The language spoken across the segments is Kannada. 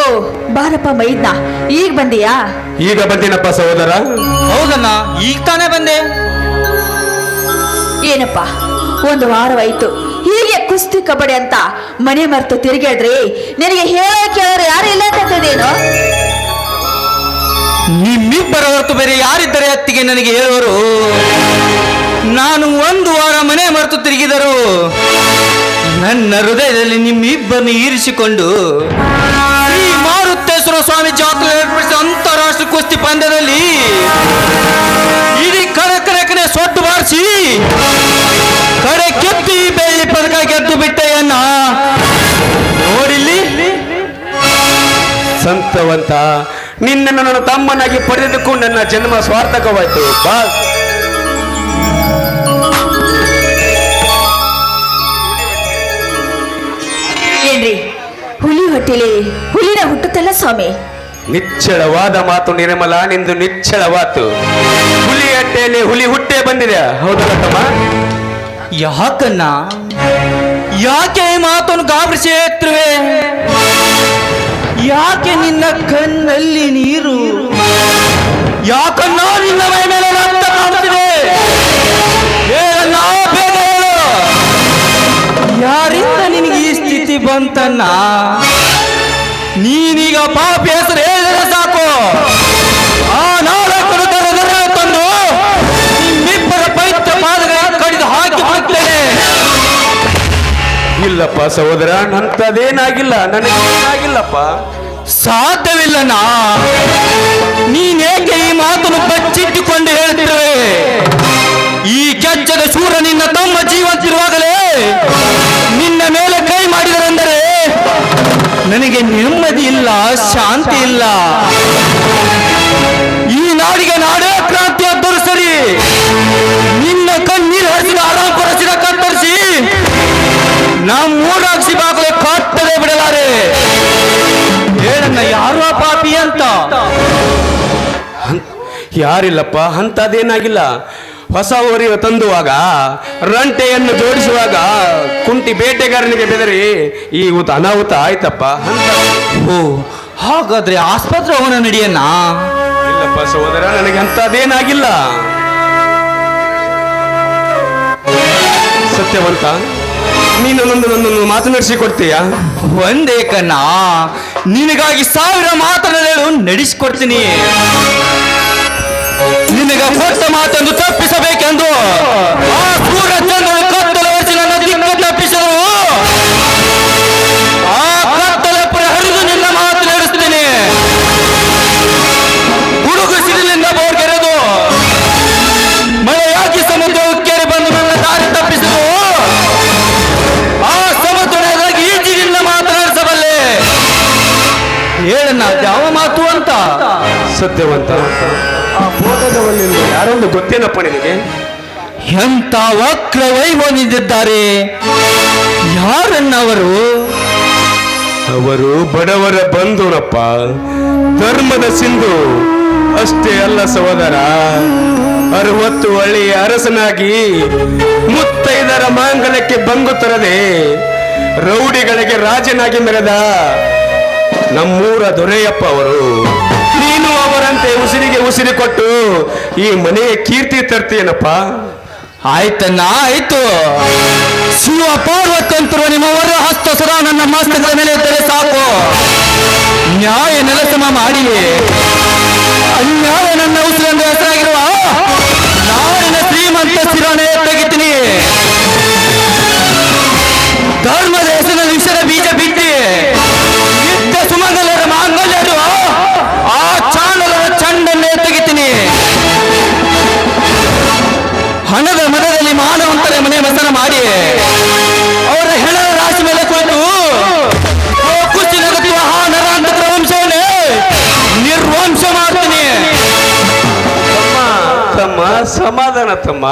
ಓ ಬಾರಪ್ಪ ಮೈದ್ನ, ಈಗ ಬಂದಿಯಾ? ಈಗ ಬಂದಿನಪ್ಪ ಸಹೋದರ. ಹೌದಣ್ಣ, ಈಗ ತಾನೇ ಬಂದೆ. ಏನಪ್ಪ ಒಂದು ವಾರವಾಯ್ತು ಹೀಗೆ ಕುಸ್ತಿ ಕಬಡ್ಡಿ ಅಂತ ಮನೆ ಮರೆತು ತಿರುಗಾಡ್ರಿ. ನಿನಗೆ ಹೇಳೋ ಕೇಳೋರು ಯಾರು ಇಲ್ಲ ಅಂತದೇನು? ನಿಮ್ಮಿಬ್ಬರ ಹೊರತು ಬೇರೆ ಯಾರಿದ್ದಾರೆ ಅತ್ತಿಗೆ ನನಗೆ ಹೇಳುವರು? ನಾನು ಒಂದು ವಾರ ಮನೆ ಮರೆತು ತಿರುಗಿದರು ನನ್ನ ಹೃದಯದಲ್ಲಿ ನಿಮ್ಮಿಬ್ಬರನ್ನು ಇರಿಸಿಕೊಂಡು ಶ್ರೀ ಮಾರುತೇಶ್ವರ ಸ್ವಾಮಿ ಜಾತ್ರೆ ಏರ್ಪಡಿಸಿದ ಅಂತಾರಾಷ್ಟ್ರೀಯ ಕುಸ್ತಿ ಪಂದ್ಯದಲ್ಲಿ ಇಡೀ ಕಡೆ ಸೊಟ್ಟು ಬಾರಿಸಿ ಕಡೆ ಕೆತ್ತಿ ಬೆಳ್ಳಿ ಪದಕ ಗೆದ್ದು ಬಿಟ್ಟೆಯನ್ನ ನೋಡಿಲ್ಲಿ. ಸಂತವಂತ, ನಿನ್ನನ್ನು ನನ್ನ ತಮ್ಮನಾಗಿ ಪಡೆದಕ್ಕೂ ನನ್ನ ಜನ್ಮ ಸ್ವಾರ್ಥಕವಾಯ್ತು. ಬಾ ಏನ್ರಿ ಹುಲಿ ಹೊಟ್ಟಿಲಿ ಹುಲಿನ ಹುಟ್ಟುತ್ತಲ್ಲ ಸ್ವಾಮಿ? ನಿಚ್ಚಳವಾದ ಮಾತು ನಿರ್ಮಲ, ನಿಂದು ನಿಚ್ಚಳವಾತು. ಹುಲಿ ಅಟ್ಟೆಯಲ್ಲಿ ಹುಲಿ ಹುಟ್ಟೆ ಬಂದಿದೆ, ಹೌದಲ್ಲ ತಮ್ಮ? ಯಾಕನ್ನ ಯಾಕೆ ಈ ಮಾತನ್ನು ಗಾಬರಿಸಿ ಹೇಳ್ತಿರುವೆ? ಯಾಕೆ ನಿನ್ನ ಕಣ್ಣಲ್ಲಿ ನೀರು? ಯಾಕನ್ನ ನಿನ್ನ ಮೈ ಮೇಲೆ ರಕ್ತ ಕಾಣುತ್ತಿದೆ? ಹೇಳಣ್ಣ, ಬೇಗ ಹೇಳು. ಯಾರಿಂದ ನಿನಗೆ ಈ ಸ್ಥಿತಿ ಬಂತನ್ನ? ನೀನೀಗ ಪಾಪಿ ಹೆಸರು ಹೇಳಿದ್ರೆ ಸಾಕು, ಆ ನಾಲ್ಕು ತಂದು ನಿಮ್ಮಿಬ್ಬರ ಪೈತ್ಯ ಪಾದಗಳ ಕಡಿದು ಹಾಕಿ ಬಿಡುತ್ತೇನೆ. ಇಲ್ಲಪ್ಪ ಸಹೋದರ, ನಂತದೇನಾಗಿಲ್ಲ, ನನಗೇನಾಗಿಲ್ಲಪ್ಪ. ಸಾಧ್ಯವಿಲ್ಲನ. ನೀನೇಕೆ ಈ ಮಾತನ್ನು ಬಚ್ಚಿಟ್ಟುಕೊಂಡು ಹೇಳ್ತಿರುವೆ? ಈ ಕೆಚ್ಚದ ಶೂರ ನಿನ್ನ ತಮ್ಮ ಜೀವಂತಿರುವಾಗಲೇ ನಿನ್ನ ಮೇಲೆ ಕೈ ಮಾಡಿದರೆಂದರೆ ನನಗೆ ನೆಮ್ಮದಿ ಇಲ್ಲ, ಶಾಂತಿ ಇಲ್ಲ. ಈ ನಾಡಿಗೆ ನಾಡೇ ಕ್ರಾಂತಿ ಆದರೂ ಸರಿ, ನಿನ್ನ ಕಣ್ಣೀರು ಹರಿಸಿದ ಆರಾಮಪಡಿಸಿದ ಕತ್ತರಿಸಿ ನಮ್ಮೂರಾಕ್ಷಿ ಬಾಗಲೇ ಕಾಟದೆ ಬಿಡಲಾರೆ. ಹೇಳಣ್ಣ, ಯಾರು ಆ ಪಾಪಿ ಅಂತ? ಯಾರಿಲ್ಲಪ್ಪ, ಅಂತದೇನಾಗಿಲ್ಲ. ಹೊಸ ಊರಿಗೆ ತಂದುವಾಗ ರಂಟೆಯನ್ನು ಜೋಡಿಸುವಾಗ ಕುಂಟಿ ಬೇಟೆಗಾರನಿಗೆ ಬೆದರಿ ಈ ಅನಾಹುತ ಆಯ್ತಪ್ಪ. ಓ, ಹಾಗಾದ್ರೆ ಆಸ್ಪತ್ರೆ ಅವನ ನಡಿಯಣ್ಣ. ಇಲ್ಲಪ್ಪ ಸಹೋದರ, ನನಗೆ ಅಂತದೇನಾಗಿಲ್ಲ. ಸತ್ಯವಂತ, ನೀನು ನನ್ನನ್ನು ಮಾತನಾಡಿಸಿಕೊಡ್ತೀಯ? ಒಂದೇ ಕಣ್ಣ, ನಿನಗಾಗಿ 1000 ಮಾತನಾಡಲು ನಡೆಸಿಕೊಡ್ತೀನಿ. ನಿನಗ ಕೊಟ್ಟ ಮಾತನ್ನು ತಪ್ಪಿಸಬೇಕೆಂದು ಆ ಸೂರ್ಯಚಂದ್ರನು ಕತ್ತಲು ಹೊರಿಸಿ ನನ್ನ ದಿಕ್ಕ ತಪ್ಪಿಸಲು ಆ ಕತ್ತಲ ಪುರ ಹರಿದು ನಿನ್ನ ಮಾತು ನಡೆಸ್ತೀನಿ. ಗುಡುಗು ಸಿಡಿಲಿಂದ ಬೋರ್ಗೆರೆದು ಮಳೆಯಾಗಿ ಸಮುದ್ರ ಉಕ್ಕೇರಿ ಬಂದು ನನ್ನ ದಾರಿ ತಪ್ಪಿಸಲು ಆ ಸಮುದ್ರದಾಗಿ ಈಜಿ ನಿನ್ನ ಮಾತನಾಡಿಸಬಲ್ಲೆ. ಹೇಳಣ್ಣ, ಯಾವ ಮಾತು ಅಂತ? ಸತ್ಯವಂತ, ಆ ಫೋಟೋದಲ್ಲಿ ಯಾರೊಂದು ಗೊತ್ತೇನಪ್ಪ ನಿನಗೆ? ಎಂತ ವಕ್ರ ವೈಭವಿದ್ದಾರೆ. ಯಾರನ್ನವರು? ಅವರು ಬಡವರ ಬಂಧುನಪ್ಪ, ಧರ್ಮದ ಸಿಂಧು. ಅಷ್ಟೇ ಅಲ್ಲ ಸಹೋದರ, 60 ಹಳ್ಳಿಯ ಅರಸನಾಗಿ ಮುತ್ತೈದರ ಮಾಂಗಲ್ಯಕ್ಕೆ ಬಂಗು ತರದೆ ರೌಡಿಗಳಿಗೆ ರಾಜನಾಗಿ ಮೆರೆದ ನಮ್ಮೂರ ದೊರೆಯಪ್ಪ ಅವರು. ನೀನು ಅವರಂತೆ ಉಸಿರಿಗೆ ಉಸಿರು ಕೊಟ್ಟು ಈ ಮನೆಯ ಕೀರ್ತಿ ತರ್ತೀಯನಪ್ಪ. ಆಯ್ತಣ್ಣ, ಆಯ್ತು. ಶಿವ ಪಾರ್ವತಂತರು ನಿಮ್ಮವರ ಹಸ್ತ ಸದಾ ನನ್ನ ಮಸ್ತಕದ ಮೇಲೆ ಇದ್ದರೆ ಸಾಕು. ನ್ಯಾಯ ನೆಲಸಮ ಮಾಡಿ ಅನ್ಯಾಯ ನನ್ನ ಉಸಿರೆಂದು ಹೆಸರಾಗಿರುವ ನಾಡಿನ ಶ್ರೀಮಂತ ಸ್ಥಿರನೇ ತೆಗಿತೀನಿ. ಧರ್ಮದ ಹೆಸರಿನಲ್ಲಿ ವಿಷದ ಬೀಜ ಬಿಟ್ಟಿ ನಿತ್ಯ ಸುಮಂಗಲರ ಮಾಂಗಲ್ಯರು ಆ ಚಾಂಡಲರ ಚಂಡನ್ನೇ ತೆಗಿತೀನಿ. ಹಣದ ಮನದಲ್ಲಿ ಮಾನವಂತರ ಮನೆ ಮಸನ ಮಾಡಿ ಅವರ ಹೆಣದ ರಾಶಿ ಮೇಲೆ ಕುಳಿತು ಕುಸ್ತಿ ನಗುತ್ತುವ ಆ ನರಾಂತರ ವಂಶವನ್ನೇ ನಿರ್ವಂಶ ಮಾಡ್ತೀನಿ. ತಮ್ಮ ಸಮಾಧಾನ ತಮ್ಮ.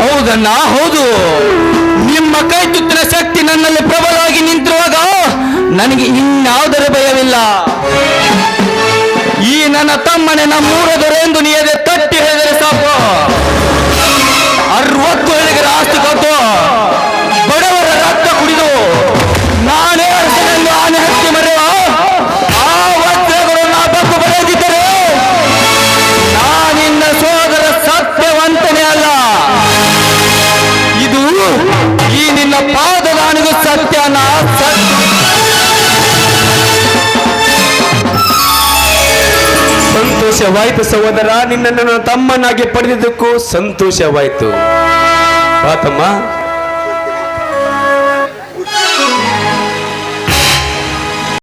ಹೌದಣ್ಣ, ಹೌದು. ನಿಮ್ಮ ಕೈ ತುತ್ತಿನ ಶಕ್ತಿ ನನ್ನಲ್ಲಿ ಪ್ರಬಲವಾಗಿ ನಿಂತಿರುವಾಗ ನನಗೆ ಇನ್ಯಾವುದರ ಭಯವಿಲ್ಲ. ಈ ನನ್ನ ತಮ್ಮನೆ ನಮ್ಮೂರ ದೊರೆಯೆಂದು ನೀಯದೆ ತಟ್ಟಿ ಹೇಳಿದರೆ ಸಾಕು. 60 ಹಳ್ಳಿಗರ ಆಸ್ತಿ ಕೊಟ್ಟು ಬಡವರ ಸಂತೋಷವಾಯಿತು ಸಹೋದರ, ನಿನ್ನನ್ನು ನನ್ನ ತಮ್ಮನಾಗಿ ಪಡೆದಿದ್ದಕ್ಕೂ ಸಂತೋಷವಾಯಿತು. ಆತಮ್ಮ